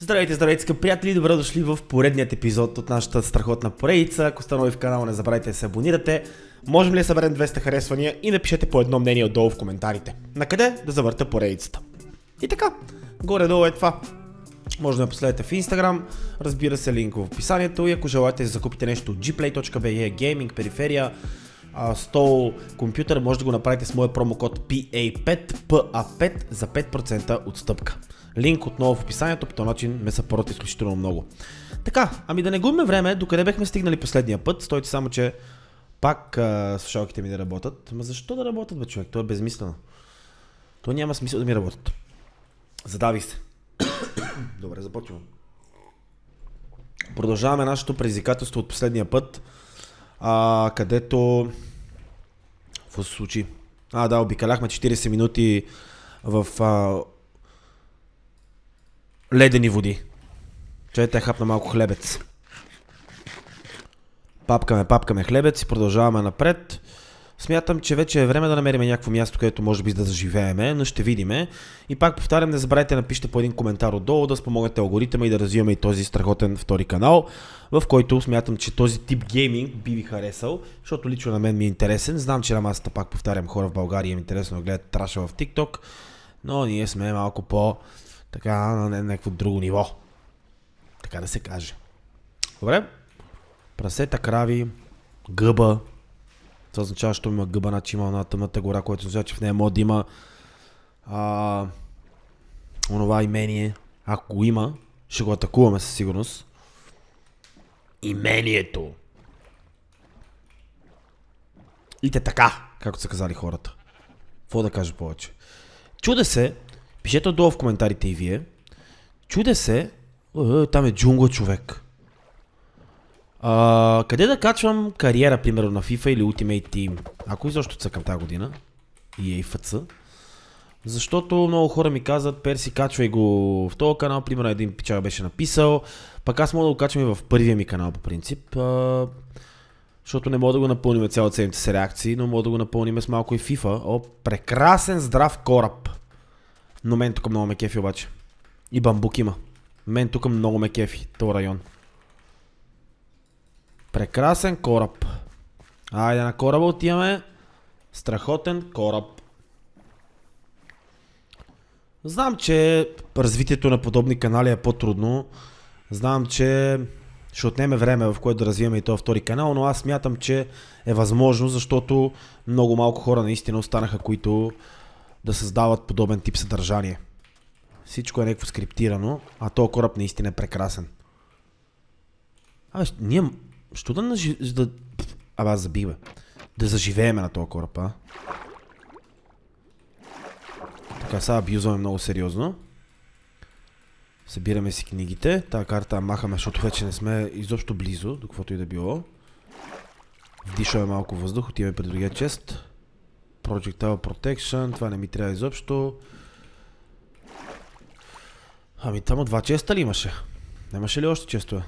Здравейте, здравейте, скъпи приятели! Добре дошли в поредният епизод от нашата страхотна поредица. Ако сте нови в канала, не забравяйте да се абонирате. Можем ли да съберем 200 харесвания и напишете по едно мнение отдолу в коментарите. Накъде да завърта поредицата. И така, горе-долу е това. Може да ме последвате в Instagram, разбира се, линк в описанието и ако желаете да закупите нещо от gplay.be, гейминг, периферия, стол, компютър, може да го направите с моя промокод PA5 за 5% отстъпка. Линк отново в описанието, по този начин ме съпорът изключително много. Така, ами да не губим време, докъде бехме стигнали последния път, стойте само, че пак слушалките ми да работят. Ама защо да работят, бе, човек? То е безмислено. То няма смисъл да ми работят. Задавих се. Добре, започвам. Продължаваме нашето предизвикателство от последния път, където... Какво се случи? Да, обикаляхме 40 минути в ледени води. Чайте, хапна малко хлебец. Папкаме хлебец и продължаваме напред. Смятам, че вече е време да намерим някакво място, където може би да заживееме, но ще видиме. И пак повтарям, не забравяйте да напишете по един коментар отдолу, да спомогнете алгоритъма и да развиваме и този страхотен втори канал, в който смятам, че този тип гейминг би ви харесал, защото лично на мен ми е интересен. Знам, че на масата, пак повтарям, хора в България им е интересно да гледат траша в TikTok, но ние сме малко по... така на някакво друго ниво. Така да се каже. Добре? Прасета, крави, гъба. Това означава, че има гъба, значи има на тъмната гора, което означава, че в нея може да има онова имение. Ако го има, ще го атакуваме със сигурност. Имението. И те така, както са казали хората. Какво да кажа повече? Чуде се, пишете отдолу в коментарите и вие. Чуде се, там е джунгла, човек. Къде да качвам кариера, примерно на FIFA или Ultimate Team? Ако изобщо цъкам тази година. И EFC. Защото много хора ми казват, Перси, качвай го в този канал. Примерно един пичага беше написал. Пък аз мога да го качвам и в първия ми канал по принцип. Защото не мога да го напълним цялата седмица с реакции, но мога да го напълним с малко и FIFA. Прекрасен здрав кораб. Но мен тук много ме кефи обаче. И бамбук има. Мен тук много ме кефи, този район. Прекрасен кораб. Айде на кораба отиваме. Страхотен кораб. Знам, че развитието на подобни канали е по-трудно. Знам, че ще отнеме време, в което да развиваме и този втори канал, но аз смятам, че е възможно, защото много малко хора наистина останаха, които да създават подобен тип съдържание. Всичко е някакво скриптирано, а този кораб наистина е прекрасен. Ние... Що да... аз забих, бе. Да заживееме на този кораб, Така, сега абюзваме много сериозно. Събираме си книгите. Тая карта махаме, защото вече не сме изобщо близо, до каквото и да било. Вдишваме малко въздух, отиваме при другия чест. Projectile Protection, това не ми трябва изобщо. Ами там 2 честа ли имаше? Нямаше ли още честове?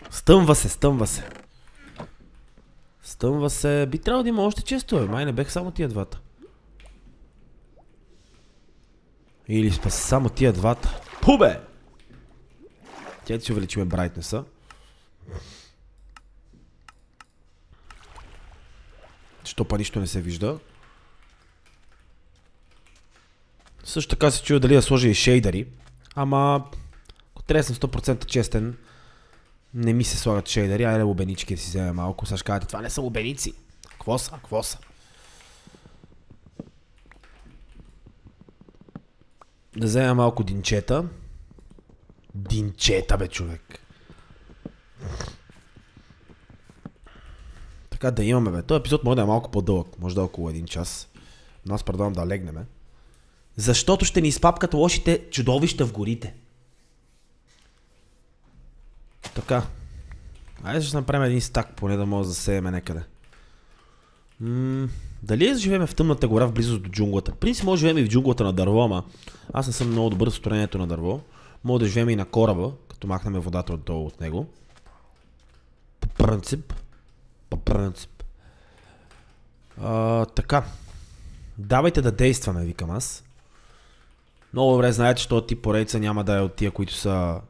Стъмва се. Стъмва се. Би трябвало да има още честове. Май не бех само тия двата. Или само тия двата. Пубе! Тя да си увеличиме брайтнеса. Що па нищо не се вижда. Също така се чува дали да сложа и шейдъри. Ама... ако трябва да съм 100% честен, не ми се слагат шейдъри. Айде лубенички да си вземе малко. Сега ще кажете, това не са лубеници. Какво са? Да взема малко динчета. Динчета, бе, човек. Така да имаме, бе. Този епизод може да е малко по-дълъг. Може да е около 1 час. Но аз предлагам да легнем. Защото ще ни изпапкат лошите чудовища в горите. Така. Айде ще направим един стак, поне да може да засееме някъде. Дали да живеем в тъмната гора в близост до джунглата? В принцип може да живеем и в джунглата на дърво, ама аз не съм много добър в строението на дърво. Мога да живеем и на кораба, като махнем водата отдолу от него. По принцип. Така. Давайте да действаме, викам аз. Много добре знаете, че този тип поредица няма да е от тия, които са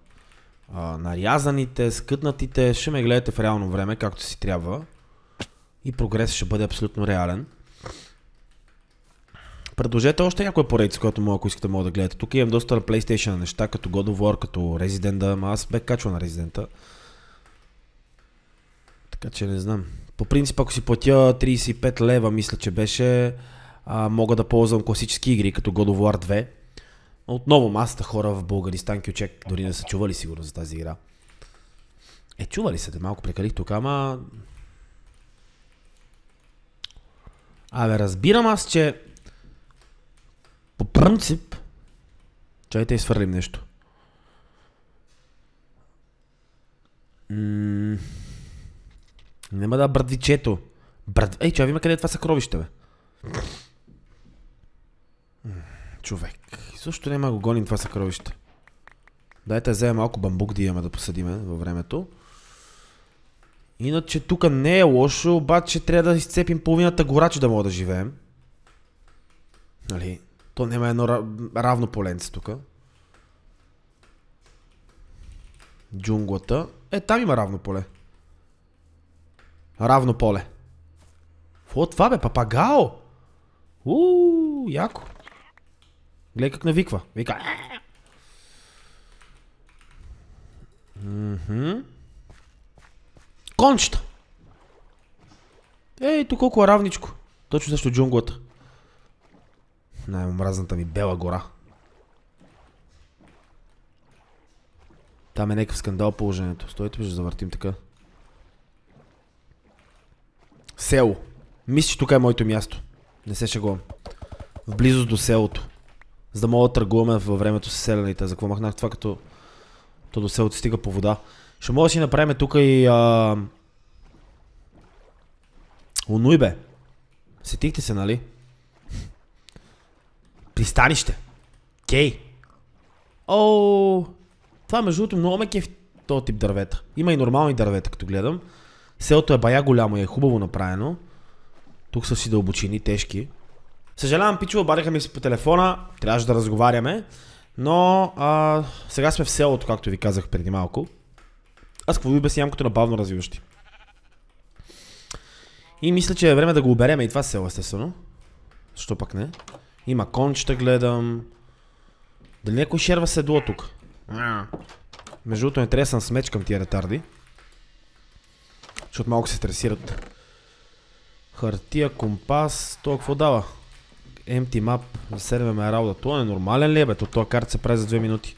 нарязаните, скътнатите. Ще ме гледате в реално време, както си трябва. И прогресът ще бъде абсолютно реален. Предложете още някоя поредица, която ако искате мога да гледате. Тук имам доста на PlayStation неща, като God of War, като Resident, аз бе качвал на Resident. Така че не знам. По принцип, ако си платя 35 лева, мисля, че беше, мога да ползвам класически игри, като God of War 2. Отново масата хора в Българистан Кючек дори не са чували сигурно за тази игра. Чували се, да малко прекалих тук, ама... разбирам аз, че по принцип... Чайте изфърлим нещо. Нема да брадвичето. Чай, вима къде е това съкровище, бе? Човек. Също няма да го гоним това съкровище. Дайте да вземем малко бамбук да имаме да посадиме във времето. Иначе тук не е лошо, обаче трябва да изцепим половината гора, че да мога да живеем. Нали? То няма едно равно поленце тук. Джунглата. Там има равно поле. Равно поле. Какво това, бе? Папагао! Яко. Гледай как навиква. Вика. Кончета! Тук колко е равничко. Точно също джунглата. Най-омразната ми бела гора. Там е някакъв скандал положението. Стойте, ще завъртим така. Село. Мисля, че тук е моето място. Не се шегувам. В близост до селото. За да мога да търгуваме във времето с селените. За какво махнах това, като то до селото стига по вода. Ще мога да си направим тук и... Онуй, бе. Сетихте се, нали? Пристанище. Кей. Това между другото много ме кефи този тип дървета. Има и нормални дървета, като гледам. Селото е бая голямо и е хубаво направено. Тук са си дълбочини, тежки. Съжалявам, пичува, обадиха ми се по телефона. Трябваше да разговаряме. Но сега сме в селото, както ви казах преди малко. Аз какво ви обяснявам като на бавно развиващи. И мисля, че е време да го обереме и това село, естествено. Защо пък не? Има кончета, гледам. Дали някой шерва седло тук? Между другото не трябва да съм с меч към тия ретарди. Защото малко се стресират. Хартия, компас, това какво дава? Empty map за 7 емералда. Това е нормален ли е, бе? Това карта се прави за 2 минути.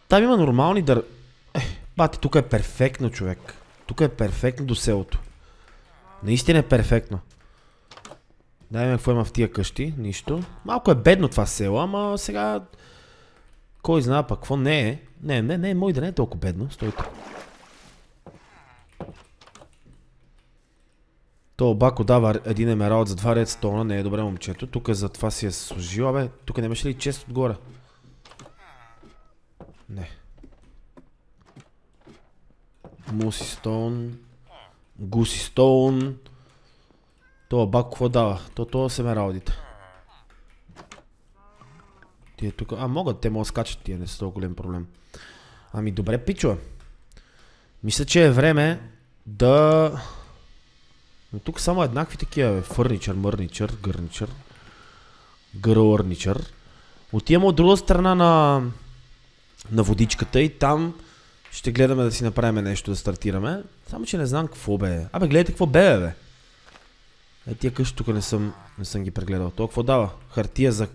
Там има нормални бати, тук е перфектно, човек. Тук е перфектно до селото. Наистина е перфектно. Дай какво има в тия къщи. Нищо. Малко е бедно това село, ама сега... Кой знае пък какво не е. Не, мой да не е толкова бедно. Стойте. То Бако дава един емералд за 2 редстона. Не е добре, момчето. Тук за това си е служил. Абе, тук нямаше ли чест отгоре? Не. Муси стоун. Гуси стоун. Това Бако какво дава? Това са емералдите. Тия тук... могат, те могат да скачат тия, не са толкова голям проблем. Ами добре, пичо. Мисля, че е време да... Но тук само еднакви такива, фърничър, мърничър, гърничър, гърничър. Отиваме от друга страна на водичката и там ще гледаме да си направим нещо, да стартираме. Само, че не знам какво бе. Гледайте какво бе. Тия къщи тук не съм ги прегледал. Това какво дава? Хартия за...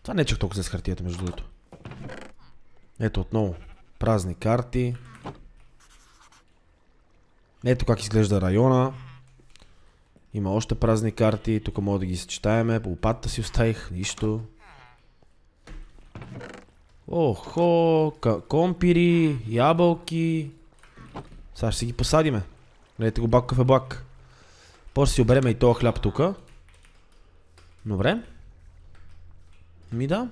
Това не е чак толкова с хартията, между другото. Ето отново. Празни карти. Ето как изглежда района. Има още празни карти. Тук мога да ги съчетаеме. Лопатата си оставих. Нищо. Охо. Компири. Ябълки. Сега ще си ги посадиме. Гледайте го Баков е блак. После си обереме и този хляб тук. Добре. Да.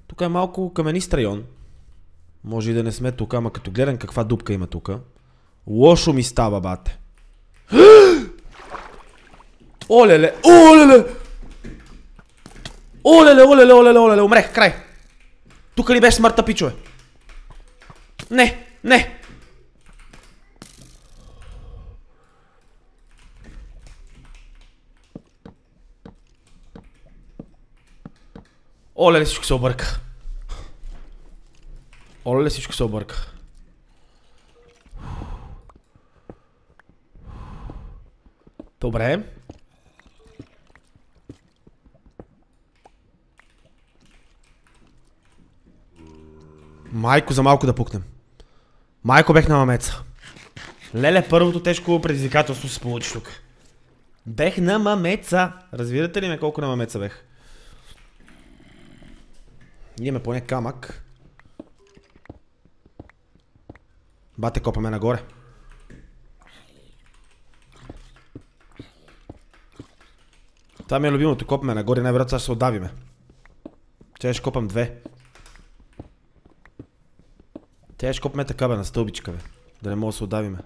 Тук е малко каменист район. Може и да не сме тук, ама като гледам каква дупка има тук. Лошо ми става, бате. Олеле! Олеле, олеле, олеле, олеле, умрех, край. Тук ли беше смъртта, пичове? Не, не. Олеле, всичко се обърках. Олеле, всичко се обърках. Добре. Майко, за малко да пукнем. Майко, бех на мамеца. Леле, първото тежко предизвикателство се получи тук. Бех на мамеца. Разбирате ли ме колко на мамеца бех? Имаме поне камък. Бате, копаме нагоре. Това ми е любимото, копаме нагоре, най-вероятно сега ще се отдавиме. Сега ще копам две. Сега ще копаме така, бе, на стълбичка, бе. Да не мога да се отдавиме.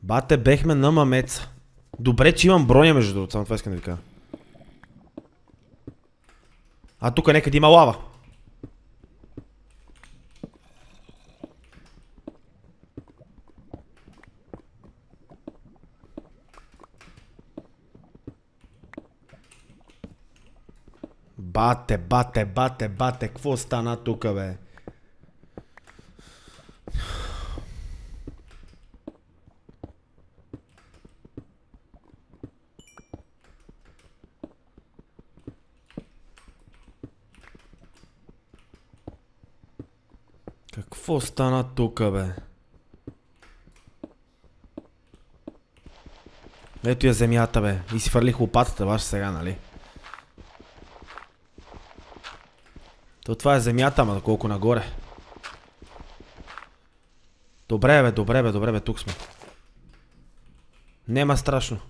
Бате, бехме на мамеца. Добре, че имам броня, между другото, само това искам да ви кажа. А тук некъде има лава. Бате, бате, бате, бате, какво стана тука, бе? Какво стана тука, бе? Ето я земята, бе. И си фърлих лопатата, баш сега, нали? То това е земята, ама колко нагоре. Добре, бе, добре, бе, добре, бе, тук сме. Нема страшно.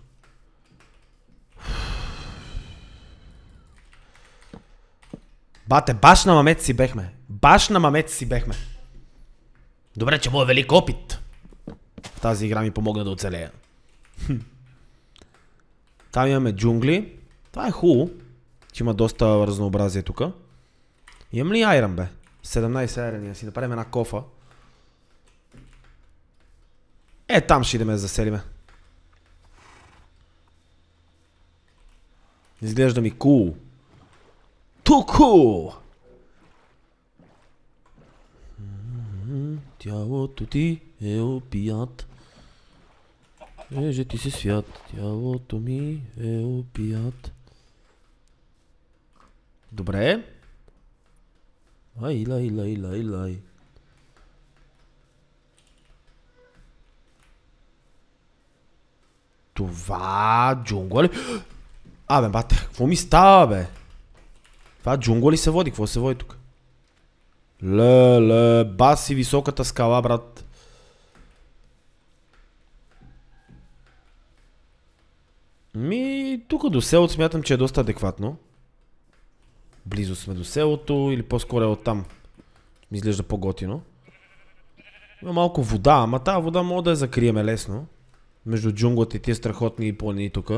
Бате, баш на мамец си бехме. Баш на мамец си бехме. Добре, че моят велик опит в тази игра ми помогна да оцелея. Там имаме джунгли. Това е хубаво, че има доста разнообразие тук. Имам ли айрън, бе? 17 айрън, си направим една кофа. Там ще идеме да заселиме. Изглежда ми кул. Туку! Тялото ти е опият. Еже ти си свят. Тялото ми е опият. Добре. Ай, лай, лай, лай, лай. Това джунгла ли? Абе, бате, какво ми става, бе? Това джунгла ли се води? Какво се води тук? Ле, баси високата скала, брат. Тук до селото смятам, че е доста адекватно. Близо сме до селото или по-скоро е оттам. Ми изглежда по-готино. Има малко вода, ама тази вода мога да я закриеме лесно. Между джунглата и тия страхотни планини тук.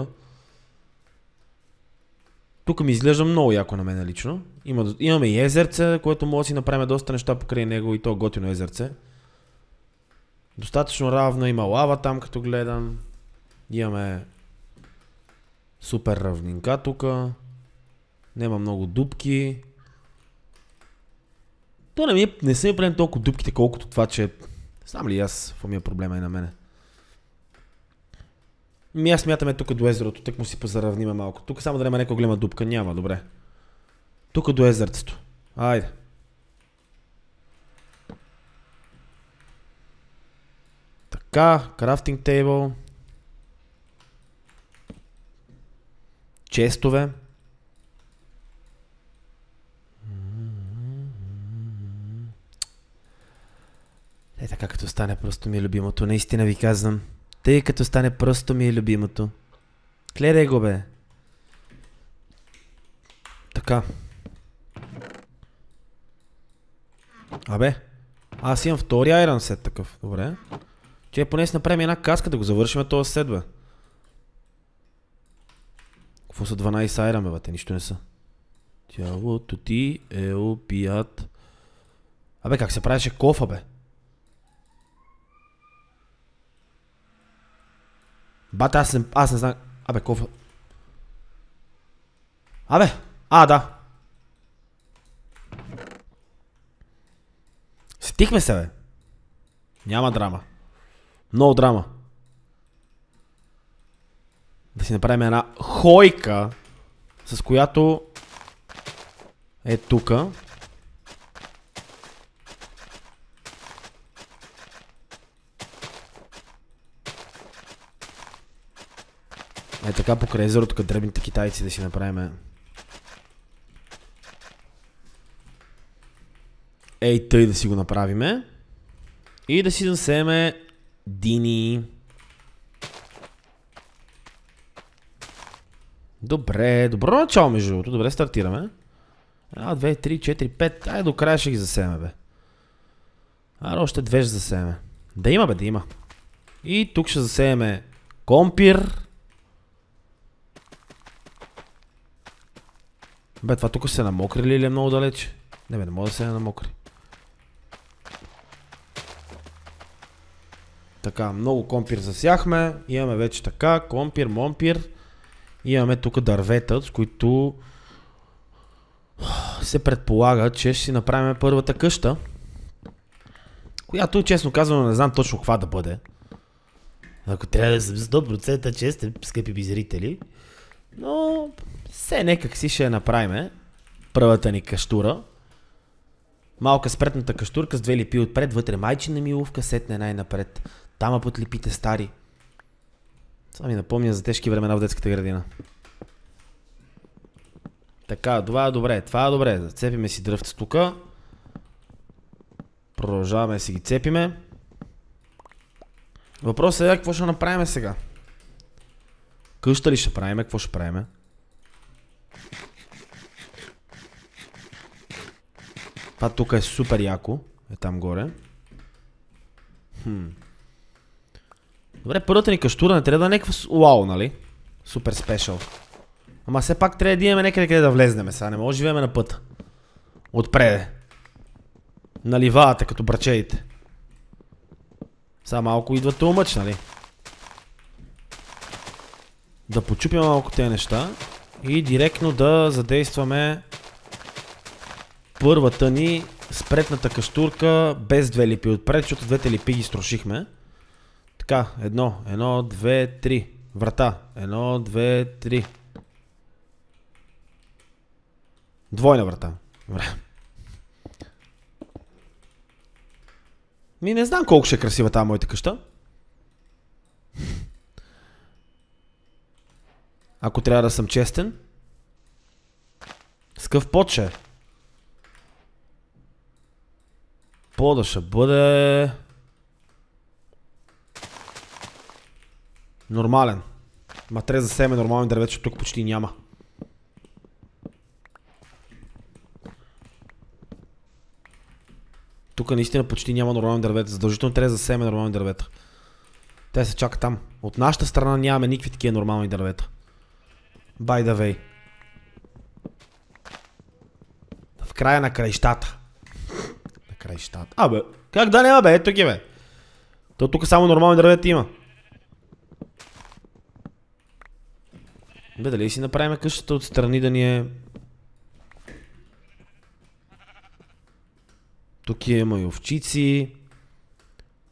Тук ми изглежда много яко на мен лично. Имаме и езерце, което може да си направим доста неща покрай него и то готино езерце. Достатъчно равно, има лава там като гледам. Имаме супер равнинка тук. Нема много дупки. То не са ми проблем толкова дупките, колкото това, че... Знам ли аз, какво ми е проблема и на мене. Аз смятаме тук до езерото, тък му си позаравниме малко. Тук само да няма някаква голема дупка, няма, добре. Тук до езерцето. Айде. Така, крафтинг тейбъл. Честове. Така като стане просто ми е любимото, наистина ви казвам. Тъй като стане просто ми е любимото. Гледай го, бе. Така. Абе. Аз имам втори айрон сет такъв. Добре. Че поне си направим една каска да го завършим този сет, бе. Какво са 12 айран, бе, те нищо не са. Тялото ти е опият. Абе, как се правеше кофа, бе? Бате, аз не знам. Абе, кофа. Абе, да. Стихме се, бе. Няма драма. Много драма. Да си направим една хойка, с която е тука. Е така покрай езерото, като дребните китайци да си направим. Ей тъй да си го направиме. И да си засееме дини. Добре, добро начало между другото. Добре стартираме. 1, 2, 3, 4, 5. Ай до края ще ги засееме, бе. Още 2 ще засееме. Да има, бе, да има. И тук ще засееме компир. Бе, това тук се намокри ли или е много далеч? Не, бе, не може да се намокри. Така, много компир засяхме. Имаме вече така, компир, момпир. Имаме тук дървета, с които се предполага, че ще си направим първата къща. Която, честно казвам, не знам точно каква да бъде. Ако трябва да съм 100% честен, скъпи би зрители. Но все някак си ще я направим. Първата ни каштура. Малка спретната каштурка с 2 липи отпред, вътре майчина милувка, сетне най-напред. Тама под липите стари. Това ми напомня за тежки времена в детската градина. Така, това е добре, това е добре. Зацепиме си дръвта тука. Продължаваме да си ги цепиме. Въпросът е какво ще направим сега. Къща ли ще правим? Какво ще правим? Това тук е супер яко. Е там горе. Добре, първата ни каштура не трябва да е някаква уау, нали? Супер спешъл. Ама все пак трябва да имаме някъде къде да влезнем сега. Не може да живеем на пътя. Отпреде. На ливадата, като брачеите. Сега малко идва тълмъч, нали? Да почупим малко тези неща. И директно да задействаме първата ни спретната каштурка без 2 липи отпред, защото 2 липи ги строшихме. Така, 1, 2, 3. Врата. 1, 2, 3. Двойна врата. Добре. Не знам колко ще е красива тази моята къща. Ако трябва да съм честен. С къв пот ще е? Пода ще бъде нормален. Ма трябва да засеме нормални дървета, защото тук почти няма. Тук наистина почти няма нормални дървета. Задължително трябва да засеме нормални дървета. Те се чака там. От нашата страна нямаме никакви такива нормални дървета. By the way. В края на краищата. На краищата. Абе, как да няма, бе? Ето ги, бе. То тук само нормални дървета има. Бе, дали си направим къщата отстрани да ни е... Тук има и овчици.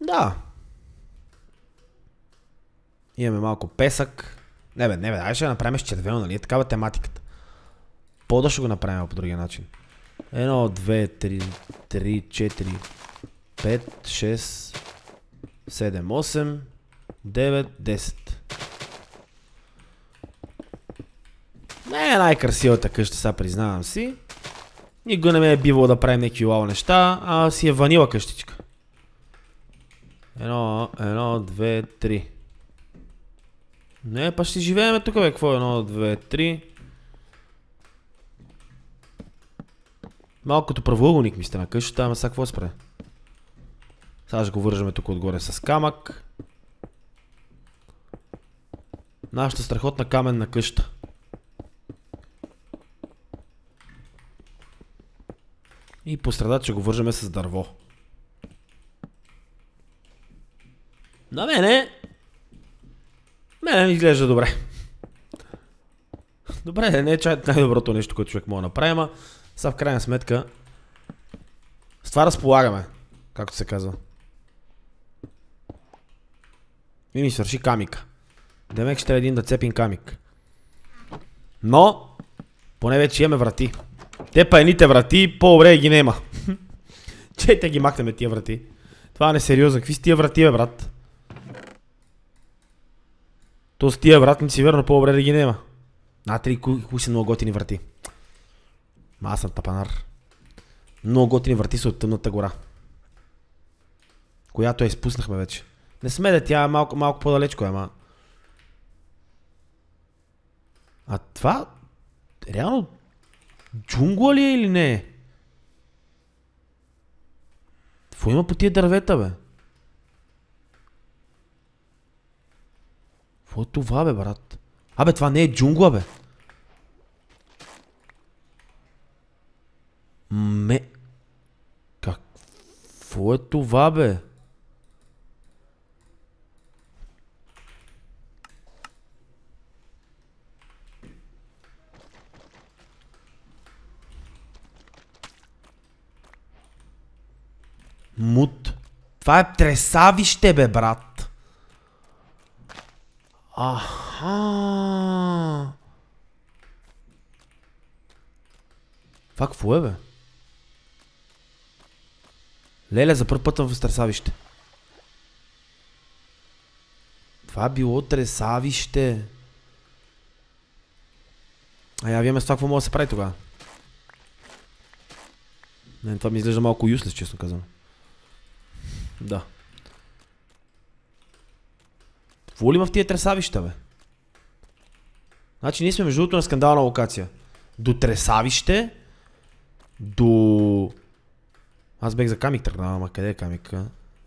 Да. Имаме малко песък. Не бе, дай ще направим с червено, нали? Такава тематиката. По-да ще го направим по другия начин. 1, 2, 3, 4, 5, 6, 7, 8, 9, 10. Не е най-красивата къща, сега признавам си. Никога не ме е бивало да правим някакви уау неща, а си е ванила къщичка. 1, 2, 3. Не, па ще живееме тук, бе. Какво е? 1, 2, 3. Малко като правоъгълник ми сте на къщата, ама сега какво спре? Сега ще го вържаме тук отгоре с камък. Нашата страхотна каменна къща. И по средата ще го вържеме с дърво. На мене ми изглежда добре. Добре, не е най-доброто нещо, което човек може да направи, ама сега в крайна сметка с това разполагаме, както се казва. И ми свърши камика. Демек ще трябва един да цепим камик. Но поне вече имаме врати. Те па едните врати, по-добре ги нема. Чете ги махнем тия врати. Това не е сериозно. Какви са тия врати, бе, брат? То с тия вратници, верно, по-добре да ги нема. Натри, кои са много готини врати. Аз съм тапанар. Много готини врати са от Тъмната гора. Която я изпуснахме вече. Не сме да тя е малко по-далечко, ама. А това реално джунгла ли е или не е? Какво има по тия дървета, бе? Какво е това, бе, брат? Абе, това не е джунгла, бе. Какво е това, бе? Мут. Това е тресавище, бе, брат. Аха. Това какво е, бе? Леле, за първ път в тресавище. Това било тресавище. А я виеме с това какво може да се прави тогава. Не, това ми изглежда малко юслес, честно казвам. Да. Какво ли има в тия тресавища, бе? Значи ние сме между другото на скандална локация. До тресавище. До... Аз бех за камик тръгнал, ама къде е камика?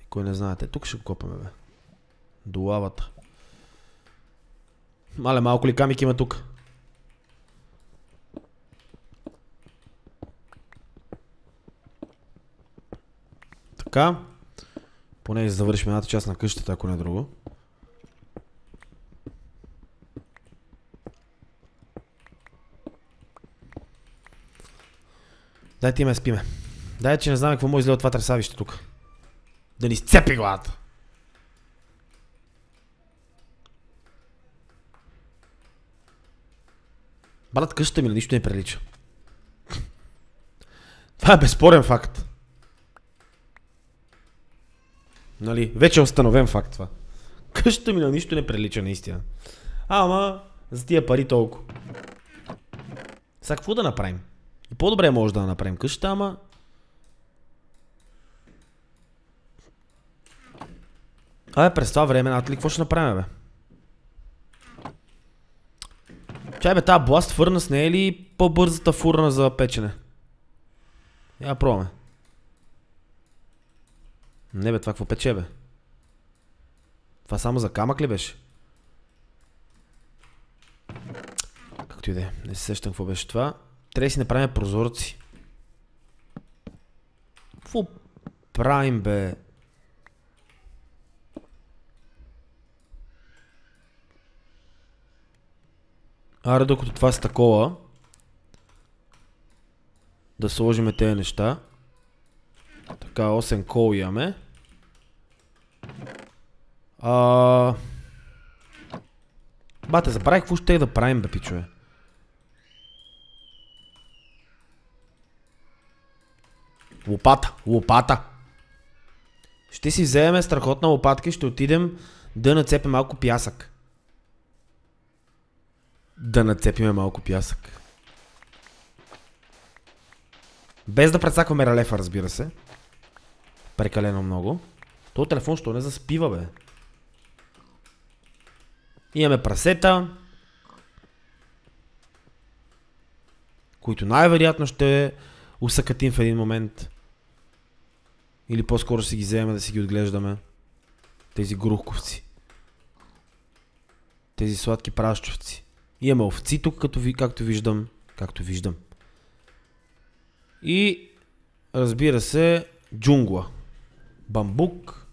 Кой не знаете, тук ще го копаме, бе. До лавата. Мале, малко ли камик има тук? Така. Поне завършим едната част на къщата, ако не е друго. Дайте ме спиме. Дай, че не знаме какво може да излезе от това тресавище тук. Да ни сцепи главата. Брат, къщата ми на нищо не прилича. Това е безспорен факт. Нали, вече е установен факт това. Къщата ми на нищо не прилича, наистина. Ама, за тия пари толкова. Сега какво да направим? И по-добре може да направим къщата, ама... Абе, през това време, Натали, какво ще направим, бе? Чай, бе, тази бласт фърнас не е ли по-бързата фурна за печене? Я пробваме. Не, бе, това какво пече, бе? Това само за камък ли беше? Както и да е, не се сещам какво беше това. Трябва да си направим прозорци. Какво правим, бе? Аре, докато това са такова, да сложим тези неща. Така, 8 кол имаме. Бате, забравих какво ще да правим, бе, пичове. Лопата. Ще си вземем страхотна лопатка и ще отидем да нацепим малко пясък. Да нацепиме малко пясък. Без да прецакваме релефа, разбира се. Прекалено много. този телефон що не заспива, бе? Имаме прасета, които най-вероятно ще усъкатим в един момент. Или по-скоро си ги вземем да си ги отглеждаме. Тези грухковци. Тези сладки пращовци. Имаме овци тук, както виждам. И разбира се, джунгла. Бамбук.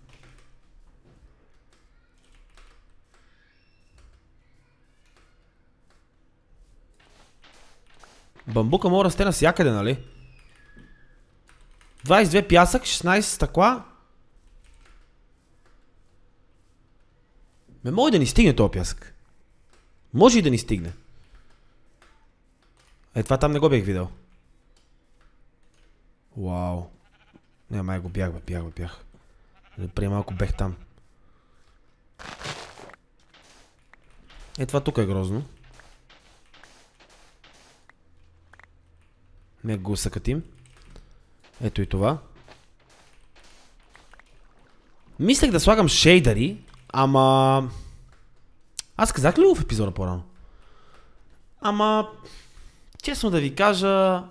Бамбука може да расте навсякъде, нали? 22 пясък, 16 стъкла. Може да ни стигне този пясък. Може и да ни стигне. Това там не го бях видел. Вау. Не, май го бях. Преди малко бех там. Това тук е грозно. Нека го съкатим. Ето и това. Мислех да слагам шейдъри, ама... Аз казах ли го в епизода по-рано? Ама... Честно да ви кажа...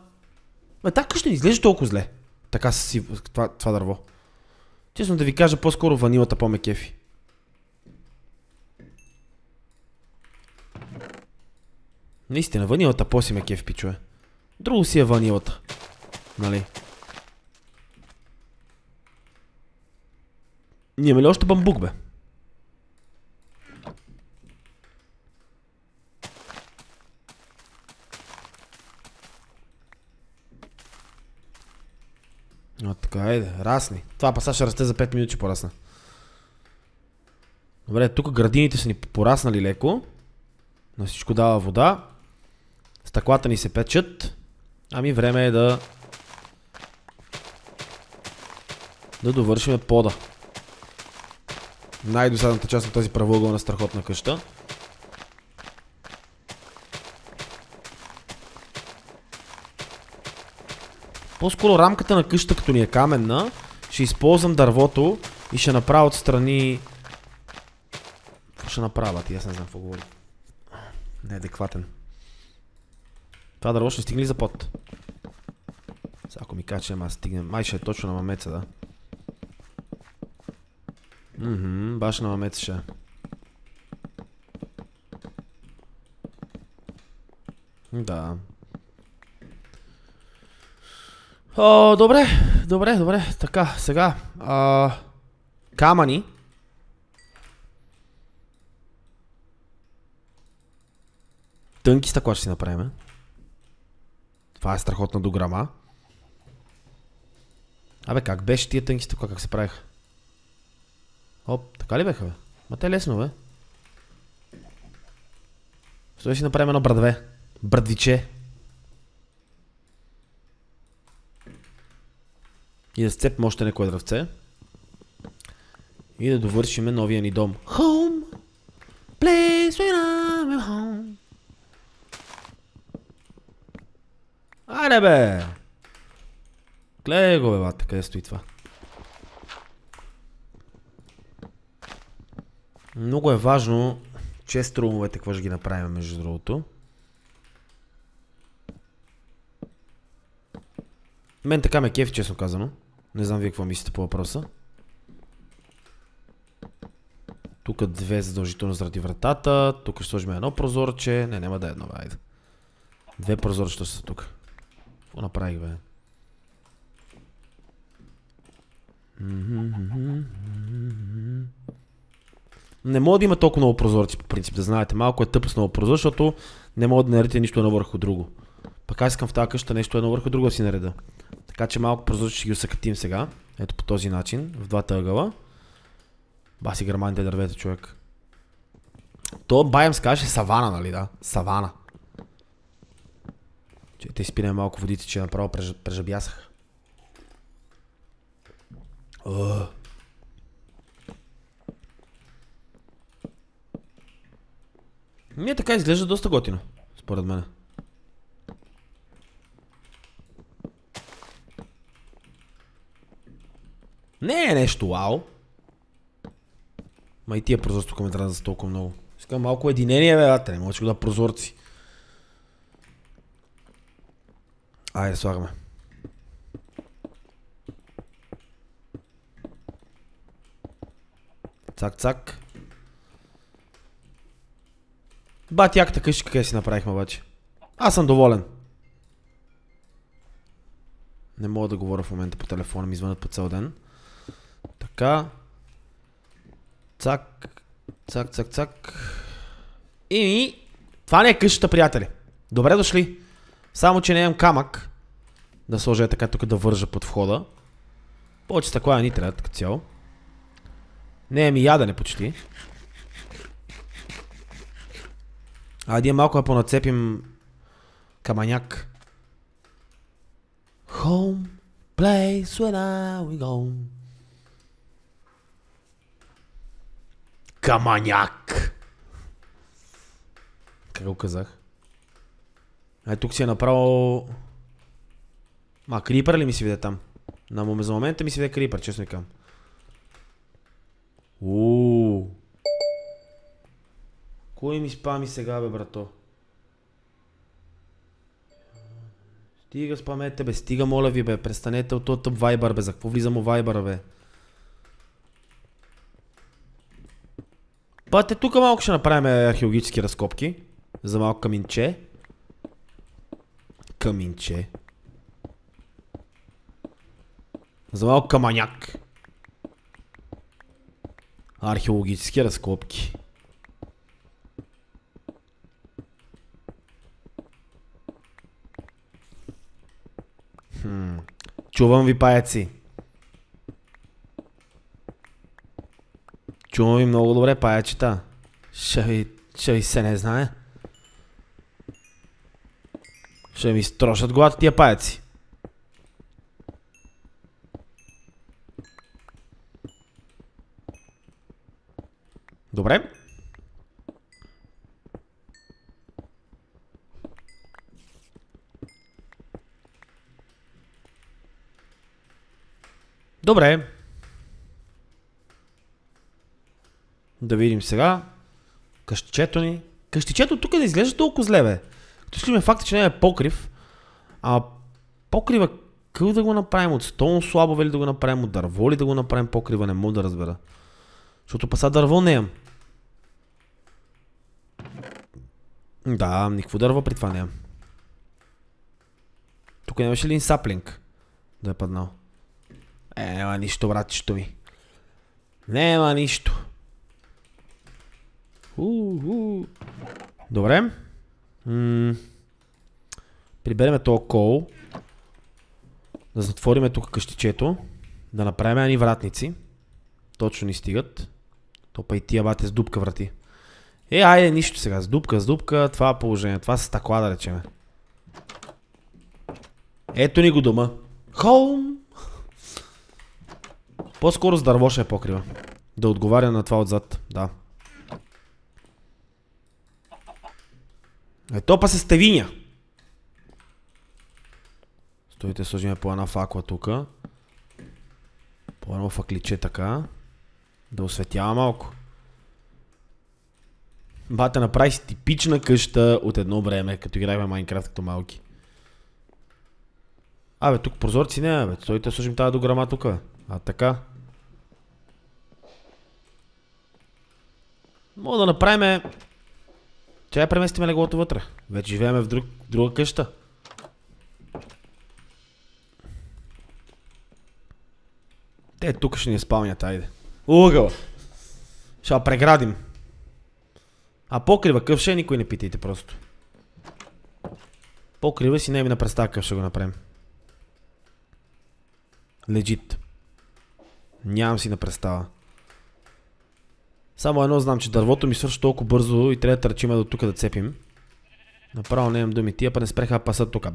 Така къща не изглежда толкова зле. Така си... Това дърво. Честно да ви кажа, по-скоро ванилата по-ме кефи. Наистина, ванилата по-си ме кефи, пичове. Друго си е ванилата. Нали? Ние имаме ли още бамбук, бе? Така, расни. Това паса ще расте за 5 минути, че порасна. Добре, тук градините са ни пораснали леко. На всичко дава вода. Стъклата ни се печат. Ами време е да довършим пода. Най-досадната част на тази правоъгълна страхотна къща. По-скоро рамката на къщата, като ни е каменна, ще използвам дървото и ще направя отстрани... Какво ще направя? Аз не знам какво говоря. Не е адекватен. Това дърво ще стигне ли за пот? Ако ми кажа, че няма стигне. Май ще е точно на мамеца, да. Баш на мамеца ще. Да. Добре. Така, сега. Камъни. Тънки стъкла ще си направим. Това е страхотна дограма. Абе, как беше тия тънки стъкла, как се правиха? Оп, така ли беха, бе? Ма те е лесно, бе. Стой си направим едно брадве. Брадвиче. И да сцепим още некое дръвце. И да довършиме новия ни дом. Home, place when I'm home. Айде, бе! Гледай го, бе, бата, къде стои това? Много е важно, често румовете, какво ще ги направим, между другото. Мен така ме кефи, честно казано. Не знам вие какво мислите по въпроса. Тук две задължително заради вратата. Тук ще сложим едно прозорче. Не, няма да е едно, бе, айде. Две прозорчета са тук. Какво направих, бе? Не мога да има толкова много прозорци, по принцип, да знаете. Малко е тъпо с много прозор, защото не мога да наредите нищо едно върху друго. Пък аз искам в тази къща нещо едно върху друго да си нареда. Така че малко прозорци ще ги усъкатим сега. Ето по този начин, в двата ъгъла. Баси гърманите дървета, човек. То баям се каже савана, нали, да? Савана. Те изпинем малко водите, че направо прежабясах. Ние така изглежда доста готино, според мен. Не е нещо вау. Ма и тия прозорци тук ме трябва за толкова много. Искам малко единение, бе, бате, не мога да прозорци. Айде, слагаме. Цак. Бати, яката къща, къде си направихме обаче. Аз съм доволен. Не мога да говоря в момента по телефона, ми звънат по цял ден. Така. Цак. Цак, цак, цак. И това не е къщата, приятели. Добре дошли. Само, че не имам камък. Да сложа така тук да вържа под входа. Повече стъкла ни трябва като цяло. Не е ми ядене почти. Айде малко да понацепим каманяк. Home, place where we go. Каманяк. Как го казах? Ай, тук си е направо... Крипър ли ми си виде там? За момента ми си виде крипър, честно и кам. Кой ми спами сега, бе, брато? Стига спамете, бе, стига, моля ви, бе, престанете от този тъп вайбър, бе, за какво влизам у вайбъра, бе? Пъте, тук малко ще направим археологически разкопки. За малко каминче. Каминче. За малко каманяк. Археологически разкопки. Чувам ви, паяци. Чувам ви много добре, паячета. Ще ви се не знае. Ще ми строшат главата тия паяци. Добре. Добре. Да видим сега. Къщичето ни. Къщичето тук не изглежда толкова зле, бе. Като ще ли ме факта, че не е покрив. Покрива къв да го направим? От стон слабо ли да го направим? От дърво ли да го направим покрива? Не мога да разбера. Защото паса дърво не имам. Да, никакво дърво при това не имам. Тук нямаше ли един саплинг да е паднал? Нема нищо, братчето ми. Нема нищо. Добре. Прибереме този кол. Да затвориме тук къщичето. Да направим едни вратници. Точно ни стигат. То па и тия бате с дупка врати. Айде, нищо сега. С дупка. Това е положение. Това са стъкла, да речеме. Ето ни го дома. Хоум! По-скоро с дърво ще е покрива. Да отговаря на това отзад. Да. Ето па се стевиня. Стойте, сложиме по една факла тука. По едно факличе така. Да осветява малко. Бате, направи си типична къща от едно време, като играем Майнкрафт като малки. Тук прозорци не, бе. Стойте, сложим тази дограма тука. Така. Мога да направим... Чай преместиме леглото вътре. Вече живееме в друга къща. Те тук ще ни спалнят, айде. Угъл. Ще преградим. Покрива къв ще никой не питайте просто. Покрива си не ми на представа къв ще го направим. Legit. Нямам си на представа. Само едно знам, че дървото ми свърши толкова бързо и трябва да търчиме до тук да цепим. Направо не имам думи. Тия па не спреха пасат тук.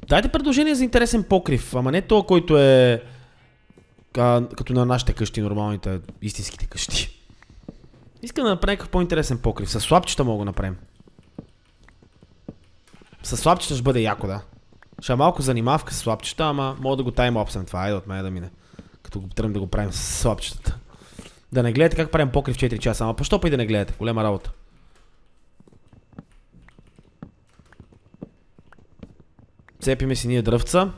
Дайте предложение за интересен покрив. Ама не това, който е като на нашите къщи, нормалните, истинските къщи. Искам да направим някакъв по-интересен покрив. С слабчета мога да направим. С слабчета ще бъде яко, да. Ще е малко занимавка с слабчета, ама мога да го таймлапсам това. Айде от мен да мине. Като го тръгнем да го правим с слабчетата. Да не гледате как правим покрив 4 часа. Ама защо па и да не гледате? Голема работа. Цепиме си ние дръвца.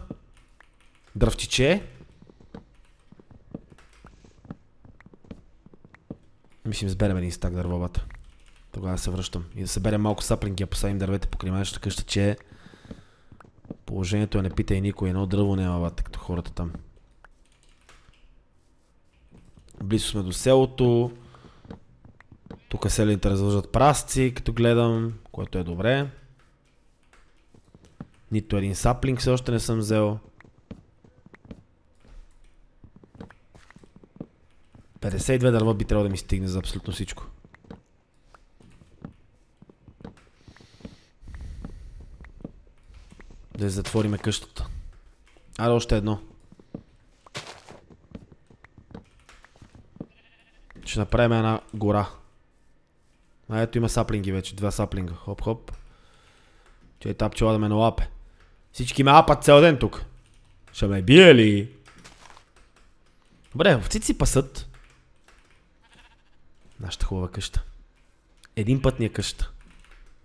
Дръвчиче. Мислим, сберем един стак дървобата. Тогава се връщам. И да съберем малко саплинги, а посадим дървете по криманещата къща, че Положението е не питай никой, едно дърво няма бата, като хората там. Близо сме до селото. Тук селените развържат прасци, като гледам, което е добре. Нито един саплинг все още не съм взел. 52 дърва би трябвало да ми стигне за абсолютно всичко. Да затвориме къщата. Аре, още едно. Ще направим една гора. А ето има саплинги вече, 2 саплинга. Хоп, хоп. Че е та пчела да ме налапе. Всички ме апат цял ден тук. Ще ме бие ли? Добре, овците си пасат. Нашата хубава къща. Един път ни е къща.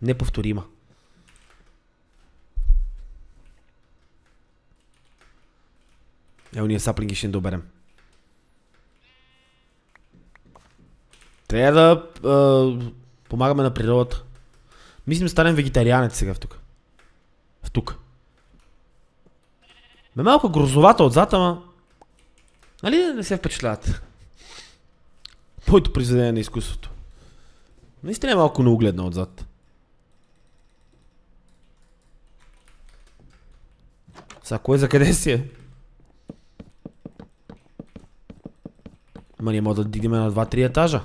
Неповторима. Ево ние саплинги ще ни доберем. Трябва да помагаме на природата. Мислим да станем вегетарианец сега в тук. В тук. Ме малко грозовата отзад, ама... Нали не се впечатляват? Моето произведение на изкуството. Наистина е малко неугледна отзад. Сега кой за къде си е? Ма ние може да дигнем на 2-3 етажа.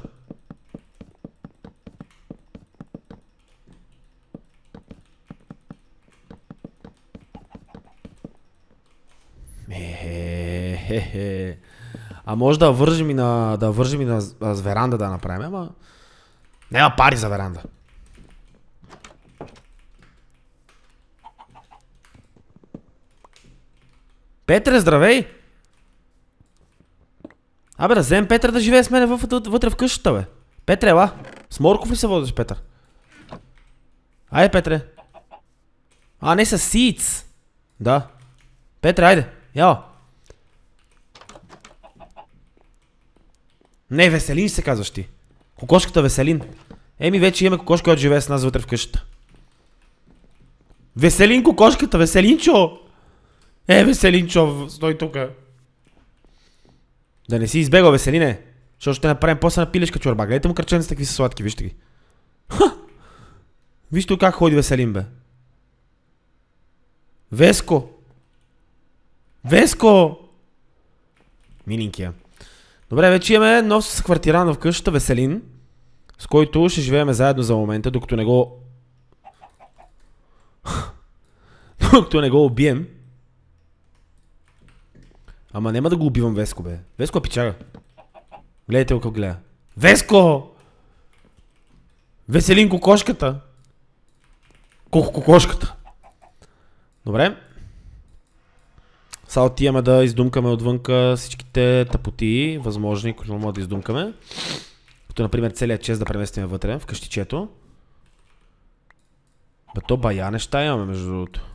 А може да вържим и на веранда да направим, ама... Няма пари за веранда. Петре, здравей! Абе, да вземем Петър да живее с мене вътре в къщата, бе. Петре, ела. С Морков ли се водиш, Петър? Айде, Петре. А, не с Сиц. Да. Петре, айде. Яо. Не, Веселин се казваш ти. Кокошката Веселин. Еми, вече имаме кокошка, която живее с нас вътре в къщата. Веселин, кокошката, Веселинчо! Веселинчо, стой тука. Да не си избегал, Веселине. Защото ще направим после на пилешка чорба. Гледайте му кръченците какви са сладки, вижте ги. Ха! Вижте как ходи Веселин, бе. Веско! Веско! Милинкия. Добре, вече имаме нов квартиран в къщата, Веселин, с който ще живеем заедно за момента, докато не го... докато не го убием. Ама няма да го убивам Веско, бе. Веско е пичага. Гледайте го как гледа. Веско! Веселин кокошката. Кокошката. Добре. Сега отиваме да издумкаме отвънка всичките тъпоти, възможни, които може да издумкаме. Като например целият чест да преместим вътре, в къщичето. Бе, то бая неща имаме между другото.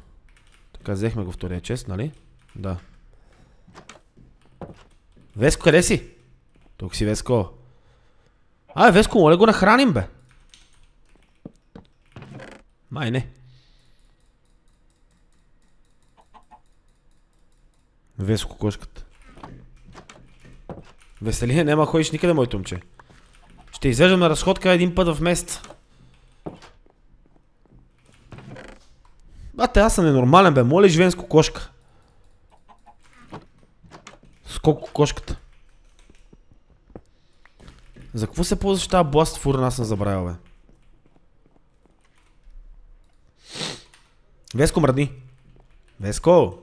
Така, взехме го втория чест, нали? Да. Веско, къде си? Тук си, Веско. Веско, моля го нахраним, бе. Май не. Веско кошката. Веселине, няма ходиш никъде, моето момче. Ще извеждам на разходка един път в месеца. Бате, аз съм ненормален, бе. Моля, живеем с кокошка. С кокошката. За какво се ползваш тази бласт фурна, аз съм забравил, бе. Веско, мръдни. Веско.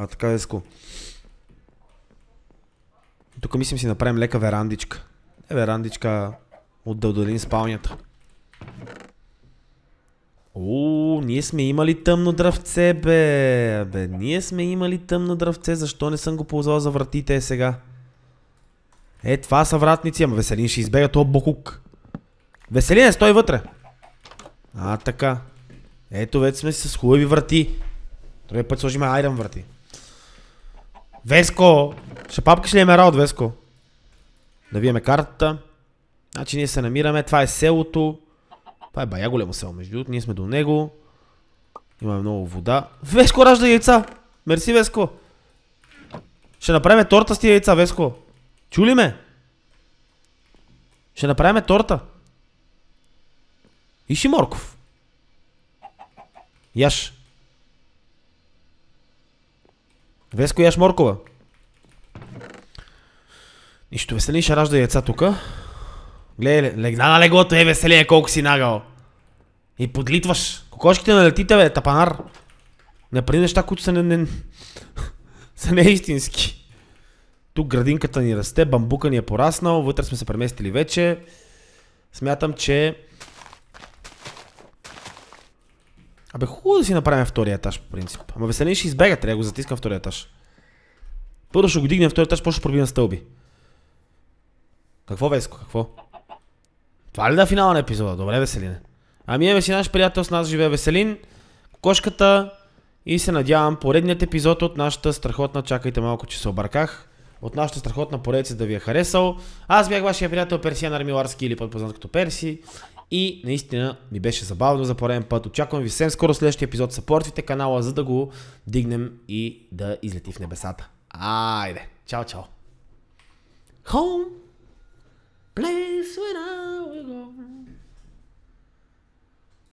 Така, Веско. Тук мислим си направим лека верандичка. Верандичка от да удалим спалнята. Ние сме имали тъмно дръвце, бе. Ние сме имали тъмно дръвце. Защо не съм го ползвал за вратите сега? Това са вратници, ама Веселин ще избега този бокук. Веселин, стой вътре. Така. Ето вече сме си с хубави врати. Другия път сложим айрън врати. Веско! Ще папкаш ли емералд, от Веско? Да видиме картата. Значи ние се намираме. Това е селото. Това е бая големо село, между другото. Ние сме до него. Има много вода. Веско ражда яйца! Мерси, Веско! Ще направим торта с тия яйца, Веско! Чули ме? Ще направим торта. Иши морков. Яш. Веско, яш моркова. Нищо, Веселин ще ражда яйца тука. Гледай, легна на леглото, Веселин, колко си нагъл. И подлитваш. Кокошките налетите, бе, тапанар. Не прави неща, които са са неистински. Тук градинката ни расте, бамбука ни е пораснал, вътре сме се преместили вече. Смятам, че... Абе, хубаво да си направим втория етаж, по принцип. Ама Веселин ще избега, трябва да го затискам втория етаж. Първо ще го дигнем втория етаж, после ще пробивам стълби. Какво, Веско, какво? Това ли да е финала на епизода? Добре, Веселине. Ами имаме си наш приятел, с нас живее Веселин, кокошката и се надявам поредният епизод от нашата страхотна, чакайте малко, че се обърках, от нашата страхотна поредица да ви е харесал. Аз бях вашия приятел Персиян Армиларски или по-познат като Перси и наистина ми беше забавно за пореден път. Очаквам ви съвсем скоро следващия епизод. Съпортвайте канала, за да го дигнем и да излети в небесата. Айде, чао, чао. Home, place when I